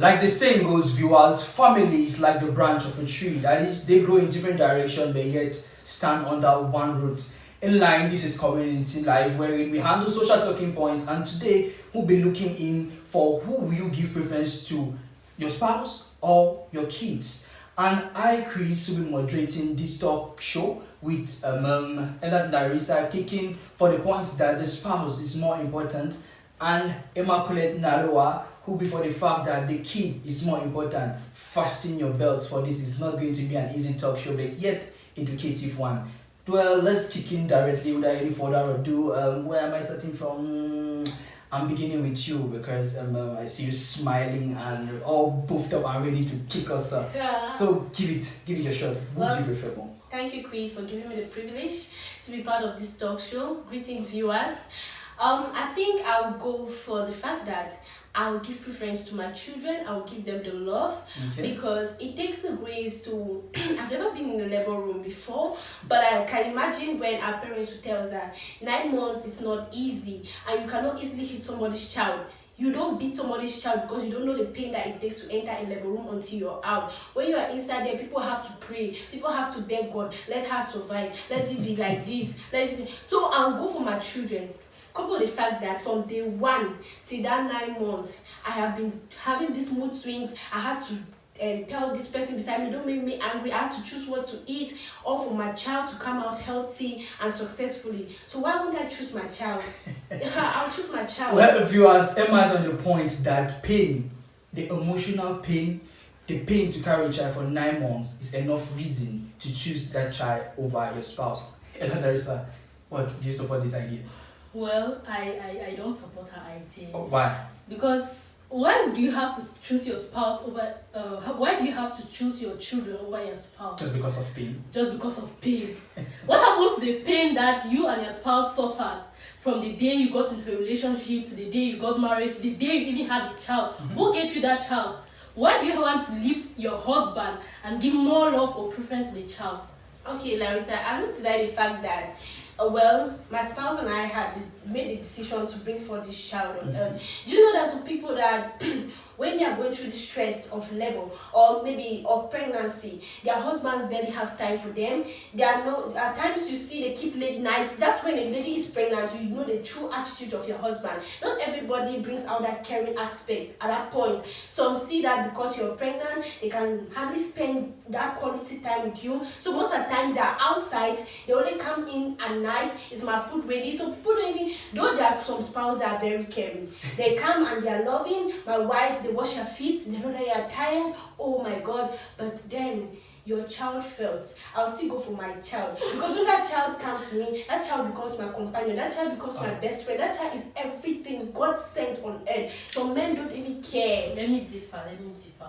Like the saying goes, viewers, family is like the branch of a tree. That is, they grow in different directions, but yet stand under one root. In line, this is community life, wherein we handle social talking points. And today, we'll be looking in for who will you give preference to, your spouse or your kids. And I, Chris, will be moderating this talk show with Ella Larissa kicking for the point that the spouse is more important, and Immaculate Naloa who be for the fact that the kid is more important. Fasten your belts for this is not going to be an easy talk show, but yet educative one. Well, let's kick in directly without any further ado. Where am I starting from? I'm beginning with you because I see you smiling and all buffed up and ready to kick us up. Yeah. So give it your shot. What do you prefer more? Thank you, Chris, for giving me the privilege to be part of this talk show. Greetings, viewers. I think I'll go for the fact that I'll give preference to my children. I'll give them the love because it takes the grace to. I've never been in the labor room before, but I can imagine when our parents would tell us that 9 months is not easy and you cannot easily hit somebody's child. You don't beat somebody's child because you don't know the pain that it takes to enter a labor room until you're out. When you are inside there, people have to pray. People have to beg God. Let her survive. Let it be like this. So I'll go for my children. Couple the fact that from day one till that 9 months, I have been having these mood swings. I had to tell this person beside me, don't make me angry. I had to choose what to eat, or for my child to come out healthy and successfully. So why won't I choose my child? I'll choose my child. Well, viewers, Emma is on the point that pain, the emotional pain, the pain to carry a child for 9 months is enough reason to choose that child over your spouse. Ella Larissa, what do you support this idea? Well, I don't support her idea. Oh, why? Because why do you have to choose your spouse over? Why do you have to choose your children over your spouse? Just because of pain. Just because of pain. What happens to the pain that you and your spouse suffered from the day you got into a relationship to the day you got married to the day you even had a child? Mm-hmm. Who gave you that child? Why do you want to leave your husband and give more love or preference to the child? Okay, Larissa, I don't deny the fact that well, my spouse and I had made the decision to bring forth this child on earth. Do you know there's some people that when they are going through the stress of labor or maybe of pregnancy, their husbands barely have time for them. They are no, at times you see they keep late nights. That's when a lady is pregnant, you know the true attitude of your husband. Not everybody brings out that caring aspect at that point. Some see that because you're pregnant, they can hardly spend that quality time with you. So most of the times they are outside, they only come in at night, is my food ready? So people don't even, though there are some spouses that are very caring. They come and they are loving, my wife, they wash her feet, they know that you are tired, oh my God, but then your child first. I'll still go for my child because when that child comes to me, that child becomes my companion, that child becomes my best friend, that child is everything God sent on earth. So men don't even care. Let me differ.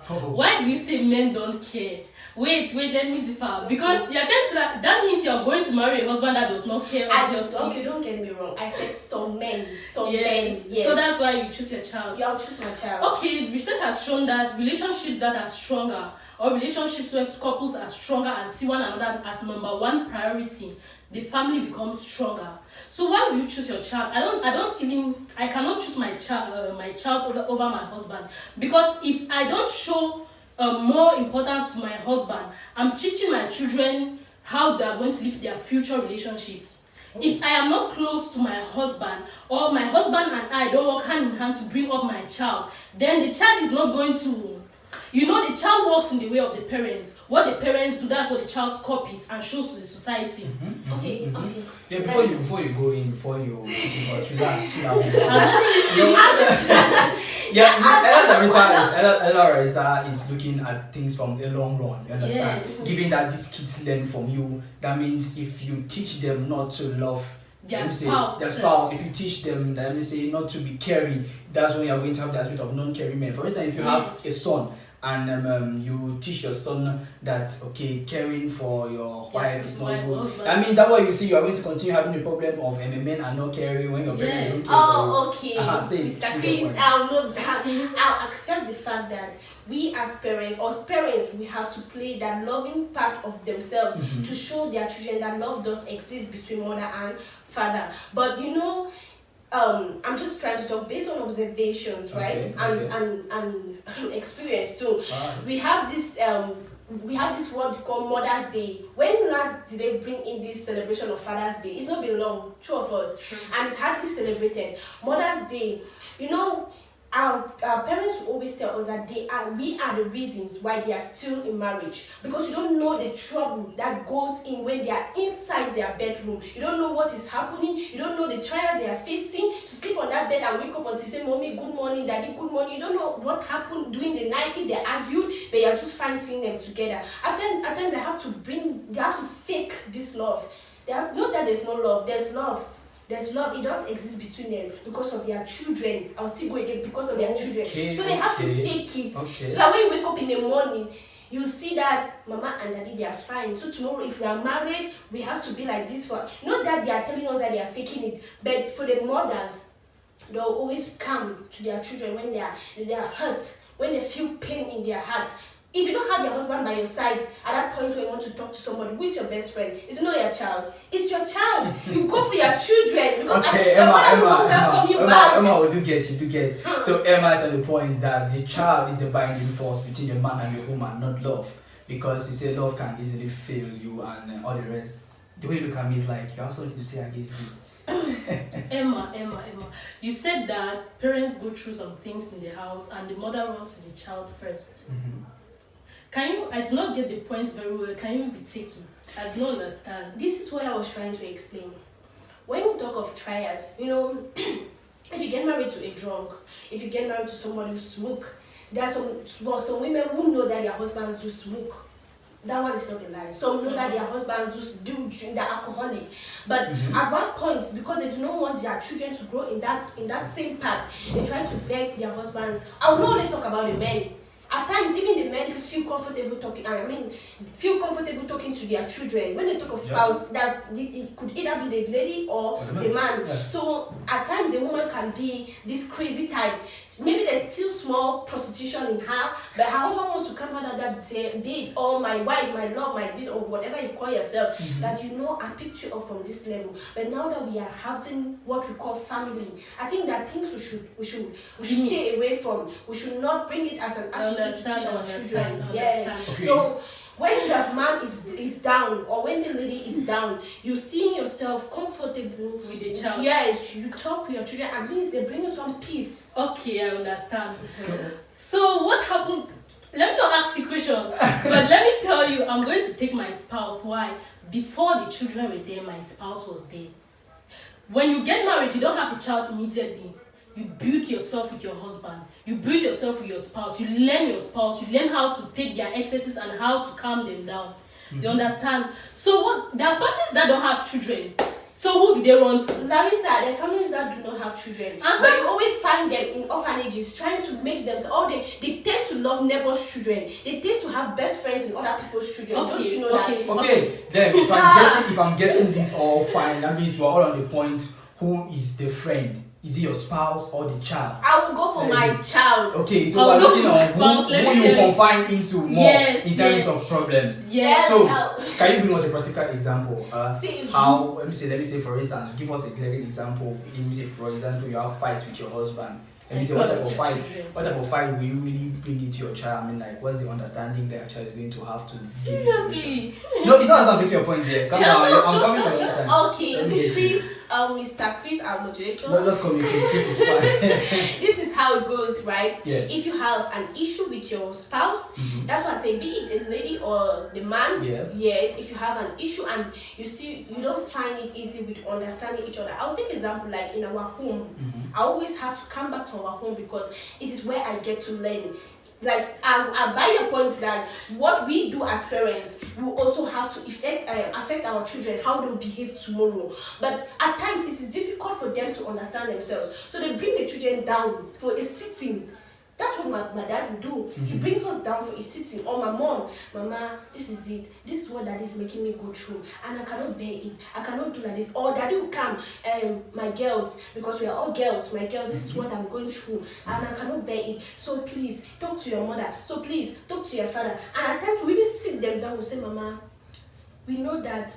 Why do you say men don't care? Wait, let me differ. Because you're trying to that means you're going to marry a husband that does not care obviously. Okay, don't get me wrong. I said some men, yes. So that's why you choose your child. Yeah, I'll choose my child. Okay, research has shown that relationships that are stronger or relationships where couples are stronger and see one another as number one priority, the family becomes stronger. So why will you choose your child? I cannot choose my child over my husband, because if I don't show more importance to my husband, I'm teaching my children how they are going to live their future relationships. If I am not close to my husband, or my husband and I don't work hand in hand to bring up my child, then the child is not going to. The child walks in the way of the parents. What the parents do, that's what the child copies and shows to the society. Okay. Yeah, before you go in, relax, chill out. Ella Larissa is looking at things from the long run. You understand? Yeah. Given that these kids learn from you, that means if you teach them not to love their spouse, if you teach them, let me say, not to be caring, that's when you are going to have the aspect of non-caring men. For instance, if you have a son and you teach your son that caring for your wife is not good. I mean, that way you see you are going to continue having the problem of men are not caring when your parents don't care for you. Okay. Mr. Chris, I'll note that. I'll accept the fact that we as parents, we have to play that loving part of themselves to show their children that love does exist between mother and father. But I'm just trying to talk based on observations, right? And experience too. We have this word called Mother's Day. When last did they bring in this celebration of Father's Day? It's not been long, two of us, and it's hardly celebrated. Mother's Day, you know, our parents will always tell us that we are the reasons why they are still in marriage, because you don't know the trouble that goes in when they are inside their bedroom. You don't know what is happening. You don't know the trials they are facing to sleep on that bed and wake up and say, "Mommy, good morning, Daddy, good morning." You don't know what happened during the night, if they argued, but you are just fine seeing them together. At times they have to fake this love. Not that there's no love, there's love. There's love, it does exist between them because of their children. I'll still go again, because of their children. So they have to fake it. So that when you wake up in the morning, you see that Mama and Daddy, they are fine. So tomorrow, if we are married, we have to be like this for. Not that they are telling us that they are faking it, but for the mothers, they'll always come to their children when they are hurt, when they feel pain in their heart. If you don't have your husband by your side at that point where you want to talk to somebody, who is your best friend? It's not your child. It's your child. You go for your children. Because Emma, we do get. So Emma is on the point that the child is the binding force between the man and the woman, not love. Because you say love can easily fail you and all the rest. The way you look at me is like, you have something to say against this. Emma, you said that parents go through some things in the house and the mother runs to the child first. I did not get the point very well. Can you retake it? I did not understand. This is what I was trying to explain. When we talk of trials, you know, if you get married to a drunk, if you get married to somebody who smoke, there are some women who know that their husbands do smoke. That one is not a lie. Some know that their husbands do drink, they're alcoholic. But at one point, because they do not want their children to grow in that same path, they try to beg their husbands. I will not only talk about the men. At times, even the men do feel comfortable talking. To their children. When they talk of spouse, it could either be the lady or the man. Yeah. So at times, the woman can be this crazy type. Maybe there's still small prostitution in her, but her husband wants to come out of that say, "Babe, or my wife, my love, my this, or whatever you call yourself." That I picked you up from this level. But now that we are having what we call family, I think that things we should stay away from. We should not bring it as an attitude to teach our children. Yes. Okay. So when the man is down, or when the lady is down, you see yourself comfortable with the child. Yes, you talk with your children. At least they bring you some peace. Okay, I understand. So what happened? Let me not ask you questions, but let me tell you, I'm going to take my spouse. Why? Before the children were there, my spouse was there. When you get married, you don't have a child immediately. You build yourself with your husband. You build yourself with your spouse. You learn your spouse. You learn how to take their excesses and how to calm them down. You understand? So there are families that don't have children. So who do they run to? Larissa, there are families that do not have children. But you always find them in orphanages trying to make them, they tend to love neighbors' children. They tend to have best friends in other people's children. Don't you know that? Okay, then if I'm getting this all fine, that means we're all on the point. Who is the friend? Is it your spouse or the child? I will go for my child. Okay, so we're looking on who you confine into more in terms of problems. Yes. So, can you bring us a practical example? Let me say, for instance, give us a clear example. Let me say, for example, you have fights with your husband. Let me say, what type of fight will you really bring into your child? I mean, like, what's the understanding that your child is going to have to? Seriously? No, it's not as I'm taking your point here. Come on, I'm coming for your time. Okay, please. Mr. Chris, our moderator. No, just call me Chris. Chris is fine. This is how it goes, right? Yeah. If you have an issue with your spouse, that's why I say, be it the lady or the man. Yeah. Yes. If you have an issue and you see you don't find it easy with understanding each other, I'll take example like in our home. I always have to come back to our home because it is where I get to learn. Like I buy your point that what we do as parents will also have to affect our children, how they'll behave tomorrow. But at times it is difficult for them to understand themselves, so they bring the children down for a sitting. That's what my dad will do. He brings us down for a sitting. Or my mom, "Mama, this is it. This is what daddy is making me go through, and I cannot bear it. I cannot do like this." Or daddy will come, "My girls, because we are all girls. My girls, this is what I'm going through, and I cannot bear it. So please talk to your mother. So please talk to your father." And at times we even sit them down. We say, "Mama, We know that.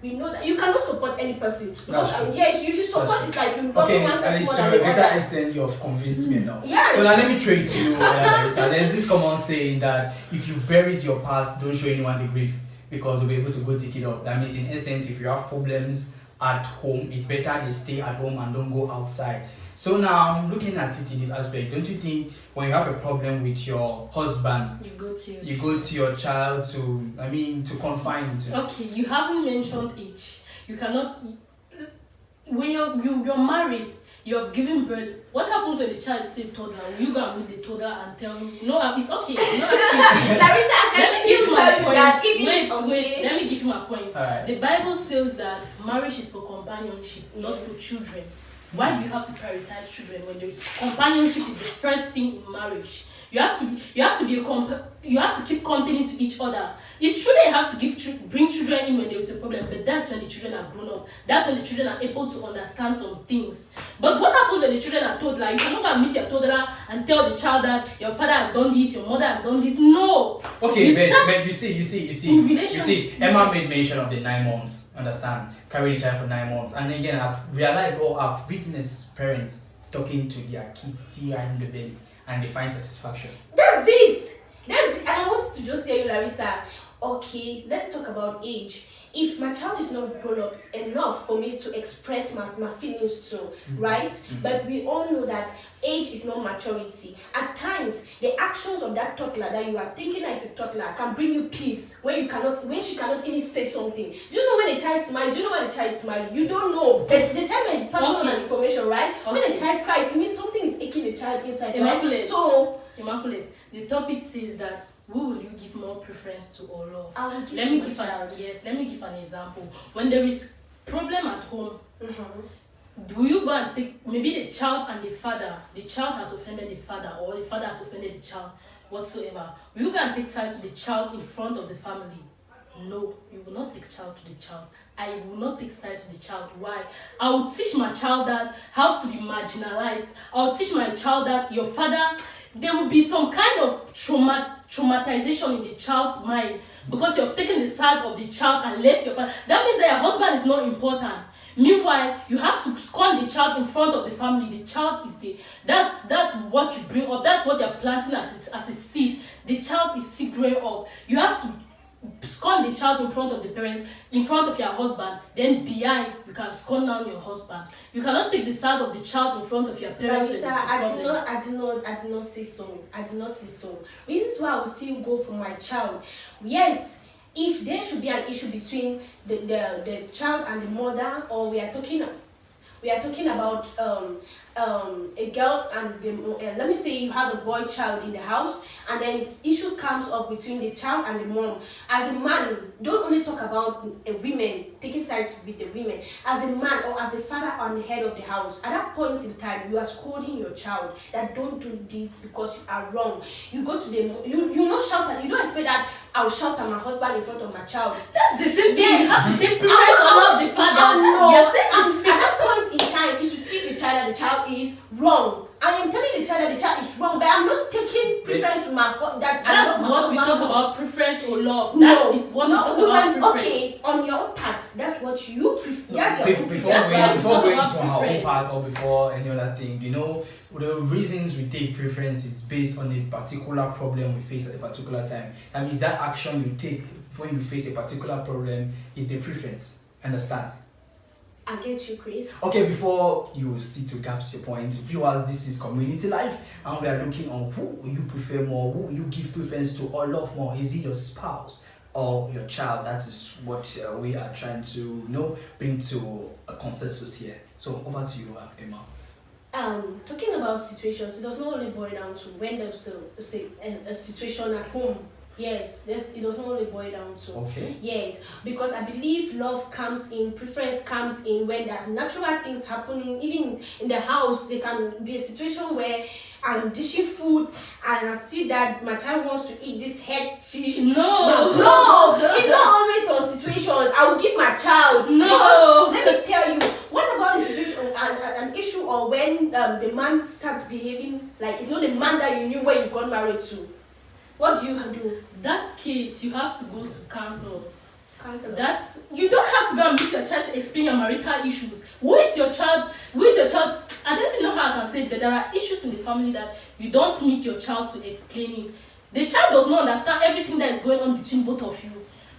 You cannot support any person because That's true. yes, if you support, That's it's like you love Okay, one at person least more to a than the greater other. extent, you have convinced me now. Yes. So now let me trade to you, Larissa. There's this common saying that if you've buried your past, don't show anyone the grief because you'll be able to go take it up. That means, in essence, if you have problems at home, it's better they stay at home and don't go outside. So now, looking at it in this aspect, don't you think when you have a problem with your husband, you go to your child to confine to? Okay, you haven't mentioned age. You cannot. When you're married, you have given birth. What happens when the child is still toddler? Will you go and meet the toddler and tell him, no, it's okay. No, Larissa, I let can me give still you tell my you point. that even Wait. Let me give you my point. Alright. The Bible says that marriage is for companionship, not for children. Why do you have to prioritize children when there is companionship? Is the first thing in marriage. You have to keep company to each other. It's true that you have to bring children in when there is a problem, but that's when the children are grown up. That's when the children are able to understand some things. But what happens when the children are toddler? You cannot go and meet your toddler and tell the child that your father has done this, your mother has done this. No. Okay, but you see, In relation- Emma made mention of the 9 months, understand? Carried the child for 9 months. And again, I've realized or I've witnessed parents talking to their kids still in the belly and they find satisfaction. That's it. And I wanted to just tell you, Larissa, okay, let's talk about age. If my child is not grown up enough for me to express my feelings to, right? But we all know that age is not maturity. At times, the actions of that toddler that you are thinking as a toddler can bring you peace when she cannot even say something. Do you know when a child smiles? Do you know when a child is smiling? You don't know. The child may pass on that information, right? Okay. When a child cries, it means something is aching the child inside, Immaculate. right? So Immaculate. The topic says that who will you give more preference to or love? I will give Let to me my give child. let me give an example. When there is problem at home, do you go and take maybe the child and the child has offended the father or the father has offended the child whatsoever? Will you go and take sides with the child in front of the family? No, you will not take child to the child. I will not take sides with the child. Why? I will teach my child that how to be marginalized. I will teach my child that your father, there will be some kind of traumatization in the child's mind because you have taken the side of the child and left your father. That means that your husband is not important. Meanwhile, you have to scorn the child in front of the family. The child is there. That's what you bring up. That's what you're planting as a seed. The child is still growing up. You have to scorn the child in front of the parents, in front of your husband, then behind you can scorn down your husband. You cannot take the side of the child in front of your parents. But I did not say so. I did not say so. Reasons why I will still go for my child. Yes, if there should be an issue between the child and the mother, or we are talking about a girl and let me say you have a boy child in the house, and then issue comes up between the child and the mom. As a man, don't only talk about women taking sides with the women. As a man or as a father on the head of the house, at that point in time, you are scolding your child that don't do this because you are wrong. You go to you not shout at, you don't expect that I'll shout at my husband in front of my child. That's the same thing. Yes. You have to take preference over the father. Yes, Yes, at that point in time is to teach the child that the child is wrong. I am telling the child that the child is wrong, but I'm not taking preference to my that. That's what we talk about, preference or love. No, That is what we talk about preference. okay, on your own part, that's what you prefer. That's your Before That's going why we to talk our about own preference. part or before any other thing, the reasons we take preference is based on a particular problem we face at a particular time. That means that action you take when you face a particular problem is the preference. Understand? I get you, Chris. Okay, before you see to gaps your point, viewers, this is Community Life, and we are looking on who will you prefer more, who will you give preference to or love more? Is it your spouse or your child? That is what we are trying to bring to a consensus here. So over to you, Emma. Talking about situations, it does not only boil down to when there's a situation at home. Yes, it does not only boil down to. Okay. Yes, because I believe love comes in, preference comes in when there's natural things happening. Even in the house, there can be a situation where I'm dishing food and I see that my child wants to eat this head fish. No, It's not always on situations. I will give my child. No. Because, let me tell you, what about the situation, an issue, or when the man starts behaving like it's not the man that you knew when you got married to? What do you do? That case, you have to go to councils. Counselors. That's you don't have to go and meet your child to explain your marital issues. Who is your child? Who is your child? I don't even know how I can say it, but there are issues in the family that you don't meet your child to explain it. The child does not understand everything that is going on between both of you.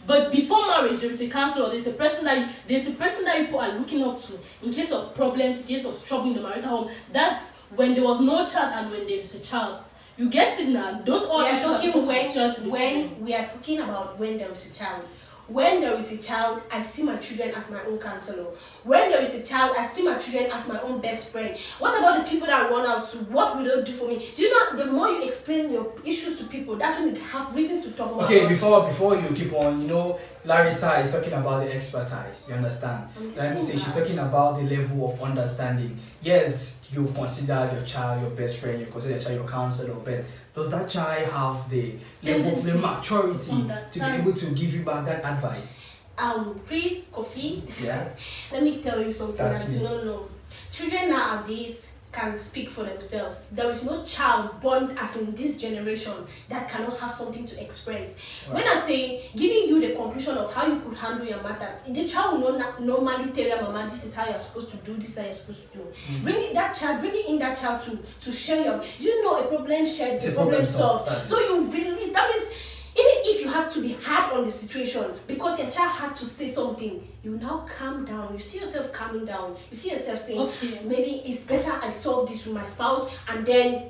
But before marriage, there is a counselor. There's a person that people are looking up to in case of problems, in case of trouble in the marital home. That's when there was no child and when there is a child. You get it now. Don't all We are issues are talking supposed to be shared with when children. we are talking about when there is a child. When there is a child, I see my children as my own counselor. When there is a child, I see my children as my own best friend. What about the people that run out to? What will they do for me? Do you know, the more you explain your issues to people, that's when you have reasons to talk about Okay, it. before you keep on, Larissa is talking about the expertise. You understand? Okay, Let me say she's so, talking about the level of understanding. Yes, you've considered your child your best friend, you've considered your child your counselor, but does that child have the level of the maturity to be able to give you back that advice? Chris, Kofi, Yeah. let me tell you something That's that you me. don't know. Children nowadays can speak for themselves. There is no child born as in this generation that cannot have something to express. Right. When I say giving you the conclusion of how you could handle your matters, the child will not normally tell your mama, this is how you're supposed to do, this is how you're supposed to do. Bringing in that child to share your. Do you know a problem shared is a problem solved? So you release. That means even if you have to be hard on the situation because your child had to say something, you now calm down. You see yourself calming down. You see yourself saying, Okay. maybe it's better I solve this with my spouse, and then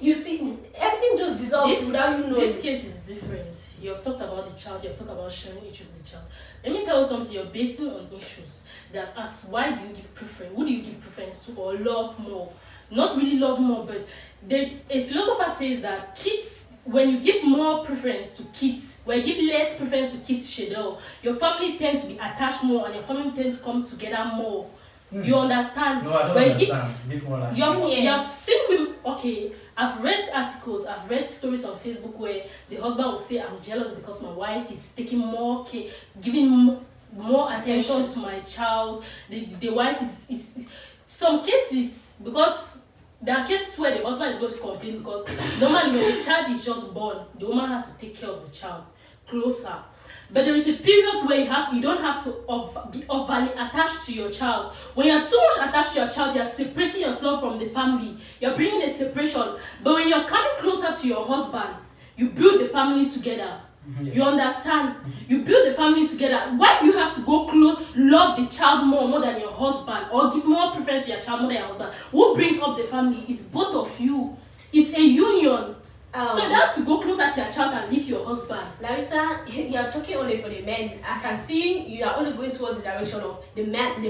you see everything just dissolves without you knowing. This case is different. You have talked about the child, you have talked about sharing issues with the child. Let me tell you something, you're basing on issues that asks why do you give preference? Who do you give preference to or love more? Not really love more, but a philosopher says that kids, when you give more preference to kids, when you give less preference to kids' schedule, your family tends to be attached more and your family tends to come together more. You understand? No, I don't When you understand. Give more like you have seen women, okay, I've read articles, I've read stories on Facebook where the husband will say, I'm jealous because my wife is taking more care, giving more attention to my child. The wife is some cases, because there are cases where the husband is going to complain because normally when the child is just born, the woman has to take care of the child closer. But there is a period where you don't have to be overly attached to your child. When you're too much attached to your child, you're separating yourself from the family. You're bringing a separation. But when you're coming closer to your husband, you build the family together. You understand? You build the family together. Why do you have to go close, love the child more than your husband, or give more preference to your child more than your husband? Who brings up the family? It's both of you. It's a union. So you have to go closer to your child and leave your husband. Larissa, you are talking only for the men. I can see you are only going towards the direction of the man.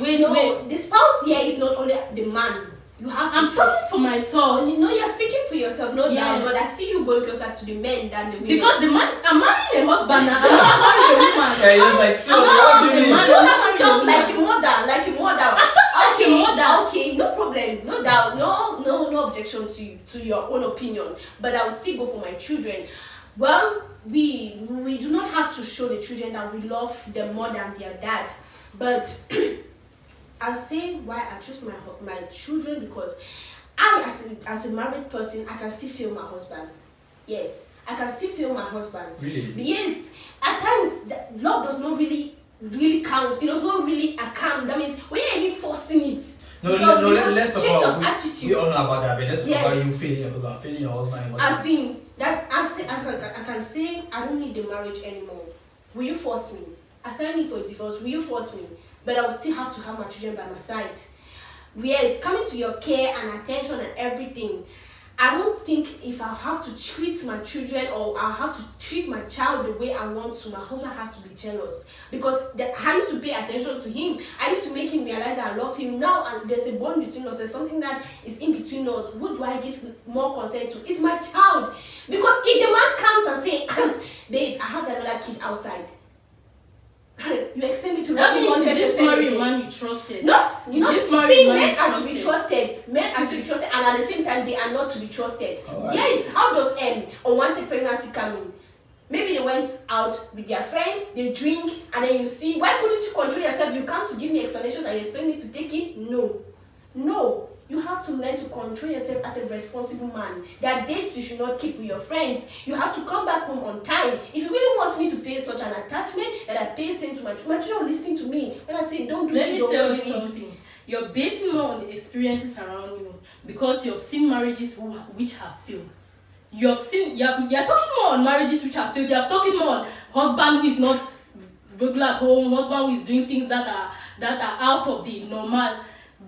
Wait. The spouse here is not only the man. You have. I'm talking for myself. No, you're speaking for yourself, no Yes. doubt. But I see you going closer to the men than the women. Because the man, I'm marrying a husband now. I'm not marrying a woman. Yeah, he's like, so I'm what not do you marrying a mean? man. You I'm have not to marrying talk a like woman. a mother, like a mother. I'm talking like a mother. Okay, no problem, no doubt, no objection to your own opinion. But I will still go for my children. Well, we do not have to show the children that we love them more than their dad. But I'll say why I choose my children, because I, as a married person, I can still feel my husband. Yes, I can still feel my husband. Really? Yes, at times love does not really count. It does not really account. That means when you're even forcing it. Let's talk change about of attitude. we all know about that, but let's talk Yes. about you feeling your husband. As in that, I can say I don't need the marriage anymore. Will you force me? I signed in for a divorce. Will you force me? But I will still have to have my children by my side. Yes, coming to your care and attention and everything. I don't think if I have to treat my children or I have to treat my child the way I want to, my husband has to be jealous. Because I used to pay attention to him. I used to make him realize I love him. Now and there's a bond between us. There's something that is in between us. Who do I give more consent to? It's my child. Because if the man comes and say, babe, I have another kid outside. You expect me to That love you means you didn't 100% marry a again. man you trusted. Not didn't marry see, a man men you are to be trusted. trusted. Men are to be trusted, and at the same time, they are not to be trusted. Alright. Yes, how does unwanted pregnancy come in? Maybe they went out with their friends, they drink, and then you see, why couldn't you control yourself? You come to give me explanations and you expect me to take it? No. You have to learn to control yourself as a responsible man. There are dates you should not keep with your friends. You have to come back home on time. If you really want me to pay such an attachment that I pay same to my children. My children will listen to me when I say don't do Let this, me don't tell do you this. something. You're basing more on the experiences around you because you've seen marriages which have failed. You're talking more on marriages which have failed. You're talking more on husband who is not regular at home, husband who is doing things that are out of the normal.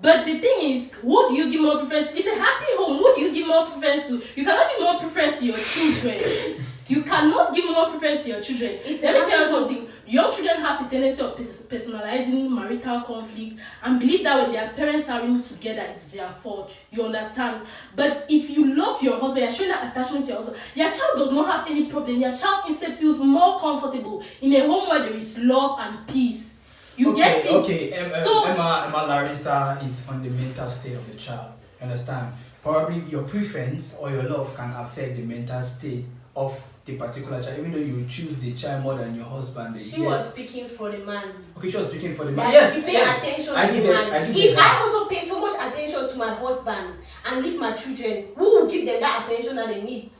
But the thing is, who do you give more preference to? It's a happy home. Who do you give more preference to? You cannot give more preference to your children. You cannot give more preference to your children. Let me tell you something. Young children have a tendency of personalizing marital conflict and believe that when their parents are in together, it's their fault. You understand? But if you love your husband, you're showing that attachment to your husband, your child does not have any problem. Your child instead feels more comfortable in a home where there is love and peace. You get it? Okay, So- Emma Larissa is on the mental state of the child. You understand? Probably your preference or your love can affect the mental state of the particular child, even though you choose the child more than your husband. She was speaking for the man. Okay, she was speaking for the man. That Yes, you pay yes. attention I to do the get- man. I do get If that. I also pay so much attention to my husband and leave my children, who will give them that attention that they need?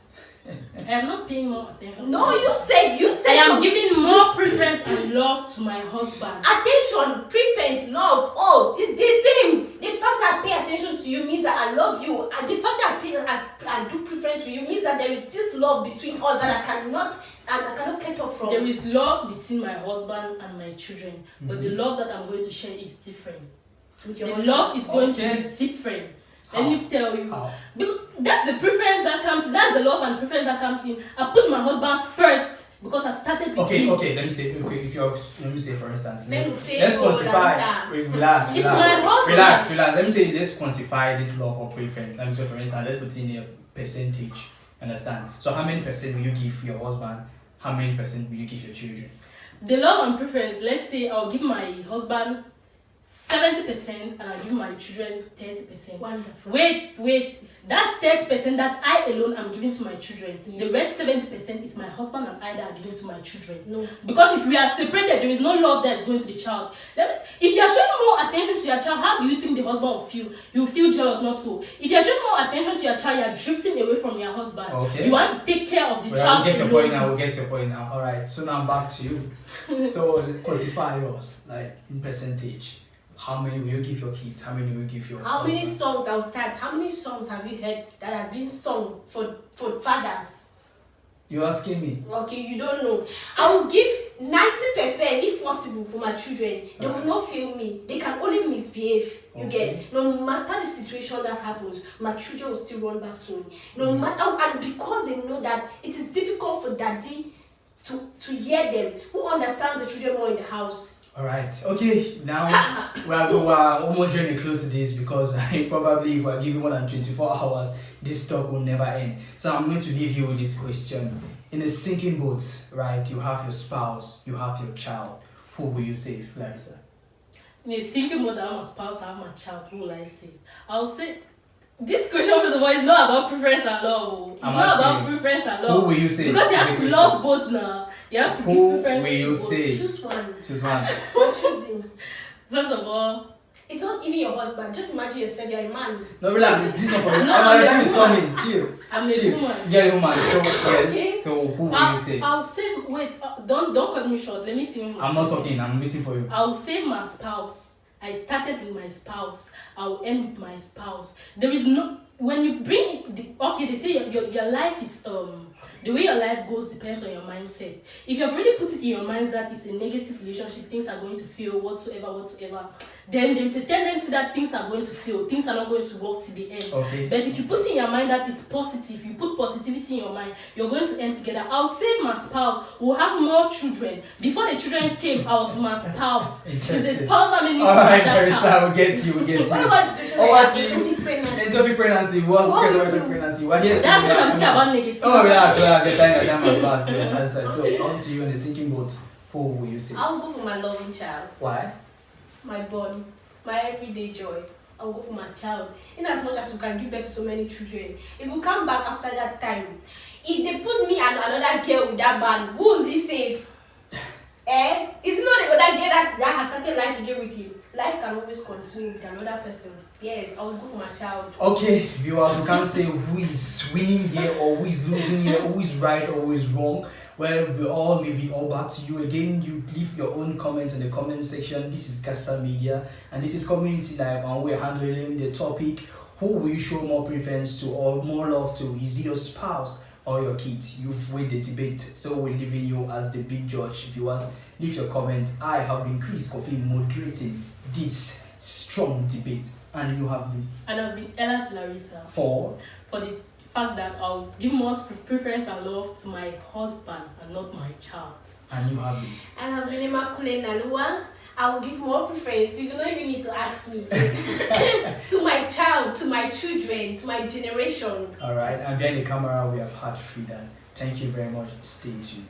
I am not paying more attention. to No, my you husband. said I am something. giving more preference and love to my husband. Attention, preference, love, all it's the same. The fact that I pay attention to you means that I love you, and the fact that I do preference to you means that there is this love between us that I cannot cut off from. There is love between my husband and my children, but the love that I'm going to share is different. With The your husband. love is going to Okay. be different. How? Let me tell you. How? Because that's the preference that comes in. That's the love and preference that comes in. I put my husband first because I started with him. Okay, let me say, let me say for instance, Let me let's say, quantify. Larissa. Relax, It's my husband. relax. Let me say, let's quantify this love or preference. Let me say, for instance, let's put in a percentage. Understand? So, how many percent will you give your husband? How many percent will you give your children? The love and preference, let's say I'll give my husband 70% and I'll give my children 30%. Wonderful. Wait. That's 30% that I alone am giving to my children. The rest 70% is my husband and I that are giving to my children. No. Because if we are separated, there is no love that is going to the child. If you are showing more attention to your child, how do you think the husband will feel? He will feel jealous, not so. If you are showing more attention to your child, you are drifting away from your husband. Okay. You want to take care of the Well, child we'll get your alone. point now. We'll get your point now. All right. So now I'm back to you. So quantify yours, like in percentage. How many will you give your kids? How many will you give your How many husband? songs I'll start? How many songs have you heard that have been sung for fathers? You're asking me. Okay, you don't know. I will give 90% if possible for my children. They will not fail me. They can only misbehave. You Okay. get? No matter the situation that happens, my children will still run back to me. No matter, and because they know that it is difficult for daddy to hear them, who understands the children more in the house. All right. Okay. Now we are almost drawing close to this because probably if we're giving more than 24 hours, this talk will never end. So I'm going to leave you with this question: in a sinking boat, right? You have your spouse, you have your child. Who will you save, Larissa? In a single mother, I have my spouse, I have my child. Who will I say? I'll say this question, first of all, is not about preference and love. Oh. It's I'm not about asking you, preference and Who love. will you save? Because you have to Question. love both now. You have to Who give preference will to you both. say? Choose one. Choose one. I'm choosing. First of all, It's not even your husband. Just imagine yourself, you're a man. No, relax. This is not for you. No, My I'm time a is woman. coming. Chill. I'm a Chill. woman. You're a woman. So yes. Okay. So who will you save? I'll save. Wait, don't cut me short. Let me finish. I'm not talking. I'm waiting for you. I'll save my spouse. I started with my spouse. I'll end with my spouse. There is no when you bring it. They say your life is the way your life goes depends on your mindset. If you've already put it in your mind that it's a negative relationship, things are going to fail, whatsoever, then there is a tendency that things are going to fail, things are not going to work to the end. Okay. But if you put in your mind that it's positive, you put positivity in your mind, you're going to end together. I'll save my spouse. We'll have more children. Before the children came, I was my spouse. It's a Interesting. spouse that made me All right, that Carissa, child. we'll get you. We'll get you. What about a situation Over like to that? you. Ectopic pregnancy. Ectopic pregnancy. What? What Because will of you ectopic do? pregnancy. We're here to That's what I'm thinking about negative. Oh, yeah. The time has passed. Yes, answer. So on to you in the sinking boat. Who will you say? I'll go for my loving child, Why? my bond, my everyday joy. I'll go for my child. In as much as you can give birth to so many children, if you come back after that time, if they put me and another girl with that man, who will this save? It's not the other girl that has started life again with him. Life can always continue with another person. Yes, I'll go for my child. Okay, viewers, we can't say who is winning here or who is losing here, who is right or who is wrong. Well, we're all leaving all back to you again. You leave your own comments in the comment section. This is Casa Media and this is Community Live, and we're handling the topic: who will you show more preference to or more love to? Is it your spouse or your kids? You've weighed the debate, so we're leaving you as the big judge. Viewers, leave your comment. I have been Chris Kofi moderating this strong debate, and you have been. And I've been Ella Larissa For the fact that I'll give more preference and love to my husband and not my child. and you have been. And I've been Immaculate Nalua. I will give more preference. You do not even need to ask me. To my child, to my children, to my generation. All right, and behind the camera we have had Frida. Thank you very much. Stay tuned.